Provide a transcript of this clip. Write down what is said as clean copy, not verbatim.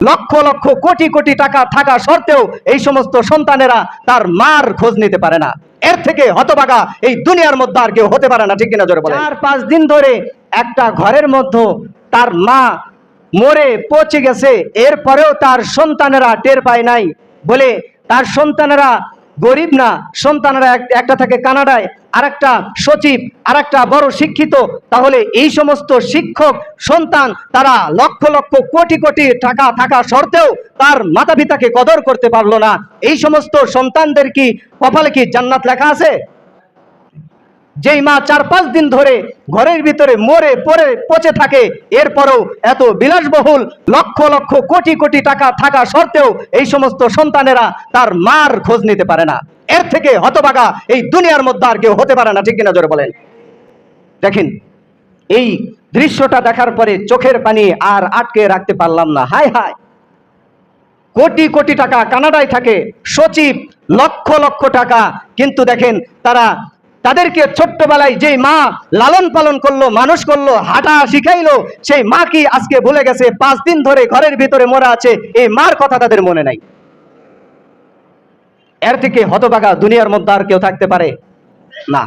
লক্ষ লক্ষ কোটি কোটি টাকা থাকা সত্ত্বেও এই সমস্ত সন্তানেরা তার মার খোঁজ নিতে পারে না। এর থেকে হতভাগা এই দুনিয়ার মধ্যে আর কেউ হতে পারে না, ঠিক কিনা জোরে বলেন। 4-5 দিন ধরে একটা ঘরের মধ্যে তার মা মরে পচে গেছে, এরপরেও তার সন্তানেরা টের পায় নাই বলে তার সন্তানেরা গরিব না, সন্তানেরা একটা থাকে কানাডায়, আরেকটা সচিব, আরেকটা বড় শিক্ষিত। তাহলে এই সমস্ত শিক্ষক সন্তান তারা লক্ষ লক্ষ কোটি কোটি টাকা থাকা সত্ত্বেও তার মাতা পিতাকে কদর করতে পারলো না। এই সমস্ত সন্তানদের কি কপালে কি জান্নাত লেখা আছে? যেই মা 4-5 দিন ধরে ঘরের ভিতরে মরে পড়ে পচে থাকে, এরপরও এত বিলাসবহুল লক্ষ লক্ষ কোটি কোটি টাকা থাকা সত্ত্বেও এই সমস্ত সন্তানেরা তার মার খোঁজ নিতে পারে না। এর থেকে হতভাগা এই দুনিয়ার মধ্যে আর কেউ হতে পারে না, ঠিক কিনা জোরে বলেন। দেখেন, এই দৃশ্যটা দেখার পরে চোখের পানি আর আটকে রাখতে পারলাম না। হায় হায়, কোটি কোটি টাকা, কানাডায় থাকে সচিব, লক্ষ লক্ষ টাকা, কিন্তু দেখেন তাদেরকে ছোট্টবেলায় যেই মা লালন পালন করলো, মানুষ করলো, হাঁটা শিখাইলো, সেই মা কি আজকে ভুলে গেছে? 5 দিন ধরে ঘরের ভিতরে মরা আছে, এই মার কথা তাদের মনে নাই। এর থেকে হতভাগা দুনিয়ার মধ্যে আর কেউ থাকতে পারে না।